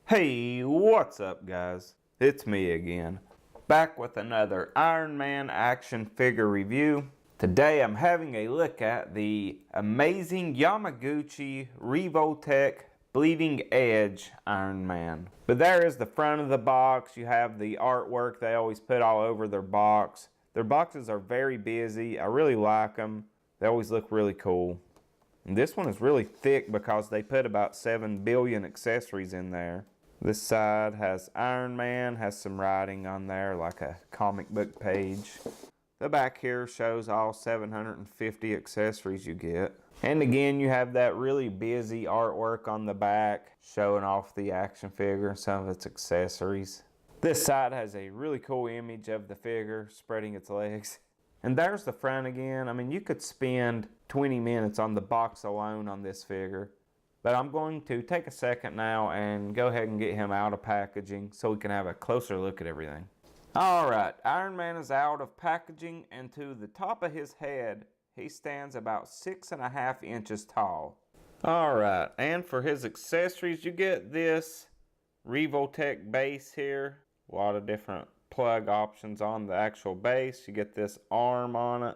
Hey, what's up guys? It's me again, back with another Iron Man action figure review. Today I'm having a look at the amazing Yamaguchi Revoltech Bleeding Edge Iron Man. But there is the front of the box. You have the artwork they always put all over their box. Their boxes are very busy. I really like them. They always look really cool. And this one is really thick because they put about 7 billion accessories in there. This side has Iron Man, has some writing on there like a comic book page. The back here shows all 750 accessories you get. And again, you have that really busy artwork on the back showing off the action figure and some of its accessories. This side has a really cool image of the figure spreading its legs. And there's the front again. I mean, you could spend 20 minutes on the box alone on this figure. But I'm going to take a second now and go ahead and get him out of packaging so we can have a closer look at everything. Alright, Iron Man is out of packaging, and to the top of his head, he stands about 6.5 inches tall. Alright, and for his accessories, you get this Revoltech base here. A lot of different plug options on the actual base. You get this arm on it,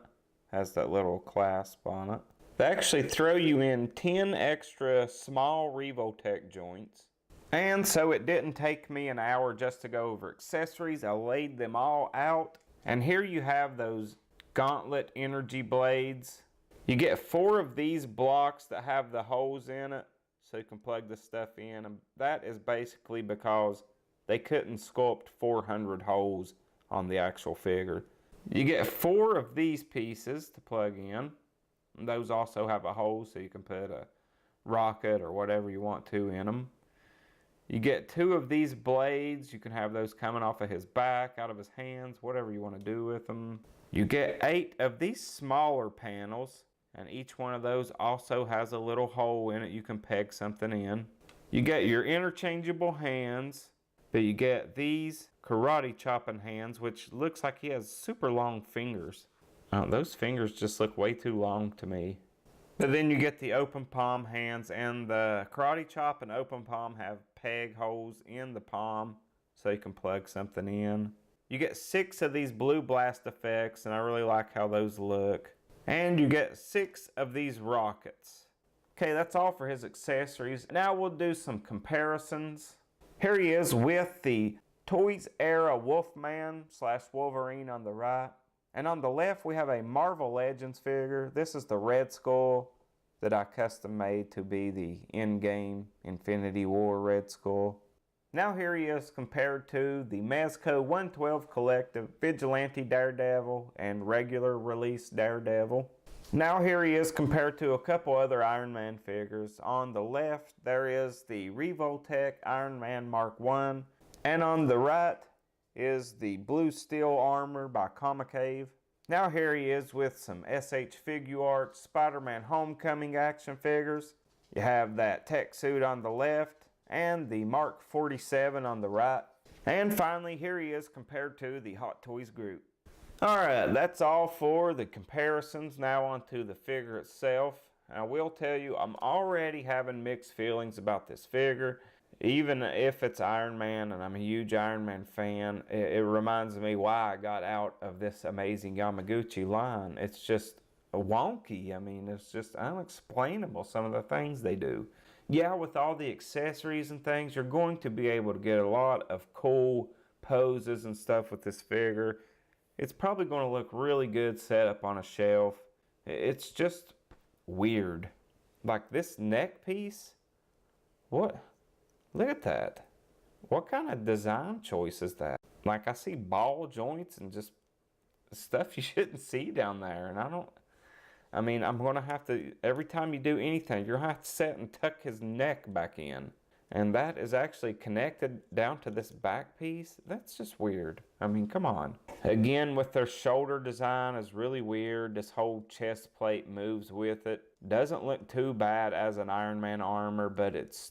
has that little clasp on it. They actually throw you in 10 extra small Revoltech joints. And so it didn't take me an hour just to go over accessories. I laid them all out. And here you have those gauntlet energy blades. You get 4 of these blocks that have the holes in it so you can plug the stuff in. And that is basically because they couldn't sculpt 400 holes on the actual figure. You get 4 of these pieces to plug in. And those also have a hole so you can put a rocket or whatever you want to in them. You get 2 of these blades. You can have those coming off of his back, out of his hands, whatever you want to do with them. You get 8 of these smaller panels, and each one of those also has a little hole in it you can peg something in. You get your interchangeable hands, but you get these karate chopping hands, which looks like he has super long fingers. Those fingers just look way too long to me. But then you get the open palm hands, and the karate chop and open palm have peg holes in the palm so you can plug something in. You get 6 of these blue blast effects, and I really like how those look. And you get 6 of these rockets. Okay, that's all for his accessories. Now we'll do some comparisons. Here he is with the Toys era Wolfman / Wolverine on the right. And on the left, we have a Marvel Legends figure. This is the Red Skull that I custom made to be the in-game Infinity War Red Skull. Now here he is compared to the Mezco 112 Collective, Vigilante Daredevil, and regular release Daredevil. Now here he is compared to a couple other Iron Man figures. On the left, there is the Revoltech Iron Man Mark I. And on the right is the Blue Steel Armor by Comicave. Now here he is with some SH Figuarts Spider-Man Homecoming action figures. You have that tech suit on the left and the Mark 47 on the right. And finally, here he is compared to the Hot Toys group. Alright, that's all for the comparisons. Now on to the figure itself. And I will tell you, I'm already having mixed feelings about this figure. Even if it's Iron Man, and I'm a huge Iron Man fan, it reminds me why I got out of this amazing Yamaguchi line. It's just wonky. I mean, it's just unexplainable, some of the things they do. Yeah, with all the accessories and things, you're going to be able to get a lot of cool poses and stuff with this figure. It's probably going to look really good set up on a shelf. It's just weird. Like this neck piece, what? Look at that. What kind of design choice is that? Like, I see ball joints and just stuff you shouldn't see down there. And I'm going to have to, every time you do anything, you're going to have to set and tuck his neck back in. And that is actually connected down to this back piece. That's just weird. I mean, come on. Again, with their shoulder design is really weird. This whole chest plate moves with it. Doesn't look too bad as an Iron Man armor, but it's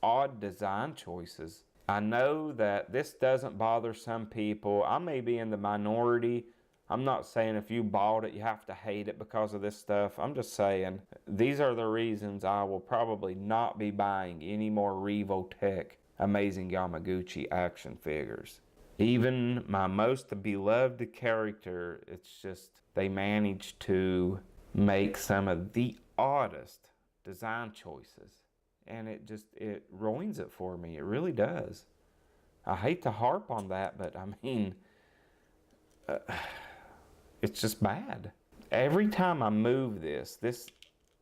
odd design choices. I know that this doesn't bother some people. I may be in the minority. I'm not saying if you bought it, you have to hate it because of this stuff. I'm just saying these are the reasons I will probably not be buying any more Revoltech amazing Yamaguchi action figures. Even my most beloved character, it's just they managed to make some of the oddest design choices. And it ruins it for me. It really does. I hate to harp on that, but I mean, it's just bad. Every time I move this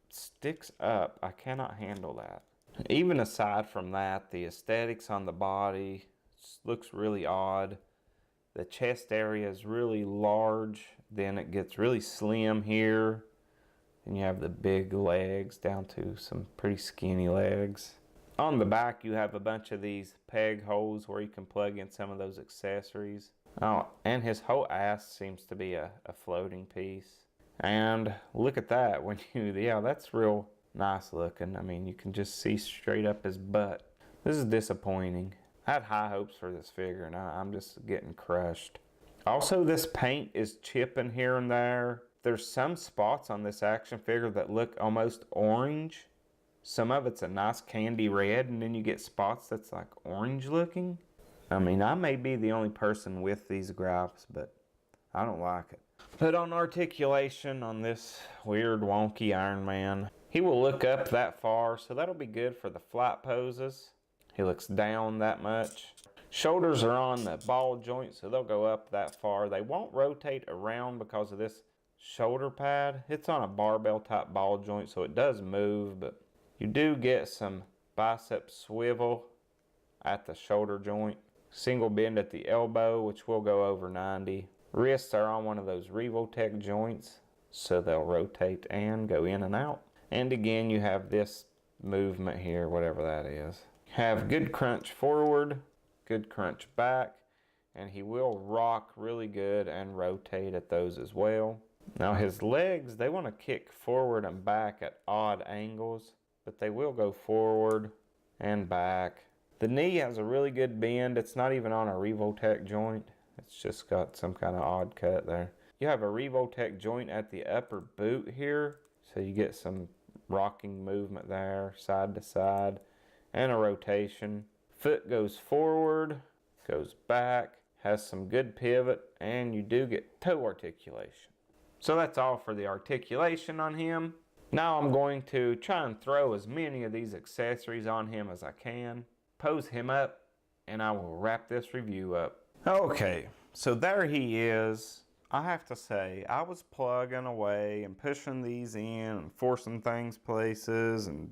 sticks up. I cannot handle that. Even aside from that, the aesthetics on the body looks really odd. The chest area is really large. Then it gets really slim here. And you have the big legs down to some pretty skinny legs. On the back, you have a bunch of these peg holes where you can plug in some of those accessories. Oh, and his whole ass seems to be a floating piece. And look at that. Yeah, that's real nice looking. I mean, you can just see straight up his butt. This is disappointing. I had high hopes for this figure, and I'm just getting crushed. Also, this paint is chipping here and there. There's some spots on this action figure that look almost orange. Some of it's a nice candy red, and then you get spots that's like orange looking. I mean, I may be the only person with these gripes, but I don't like it. But on articulation on this weird wonky Iron Man, he will look up that far, so that'll be good for the flight poses. He looks down that much. Shoulders are on the ball joint, so they'll go up that far. They won't rotate around because of this shoulder pad. It's on a barbell type ball joint, so it does move, but you do get some bicep swivel at the shoulder joint. Single bend at the elbow, which will go over 90. Wrists are on one of those Revoltech joints, so they'll rotate and go in and out. And again, you have this movement here, whatever that is. Have good crunch forward, good crunch back, and he will rock really good and rotate at those as well. Now his legs, they want to kick forward and back at odd angles, but they will go forward and back. The knee has a really good bend. It's not even on a Revoltech joint. It's just got some kind of odd cut there. You have a Revoltech joint at the upper boot here, so you get some rocking movement there, side to side, and a rotation. Foot goes forward, goes back, has some good pivot, and you do get toe articulation. So that's all for the articulation on him. Now I'm going to try and throw as many of these accessories on him as I can, pose him up, and I will wrap this review up. Okay, so there he is. I have to say, I was plugging away and pushing these in and forcing things places, and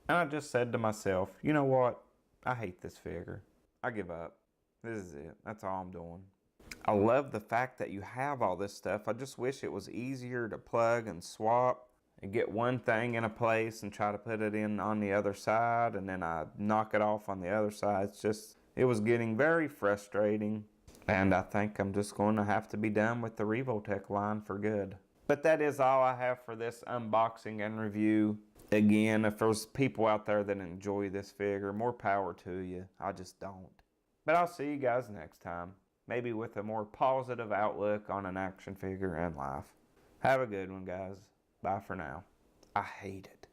I just said to myself, you know what? I hate this figure. I give up. This is it. That's all I'm doing. I love the fact that you have all this stuff. I just wish it was easier to plug and swap and get one thing in a place and try to put it in on the other side, and then I knock it off on the other side. It was getting very frustrating. And I think I'm just going to have to be done with the Revoltech line for good. But that is all I have for this unboxing and review. Again, if there's people out there that enjoy this figure, more power to you. I just don't. But I'll see you guys next time. Maybe with a more positive outlook on an action figure and life. Have a good one, guys. Bye for now. I hate it.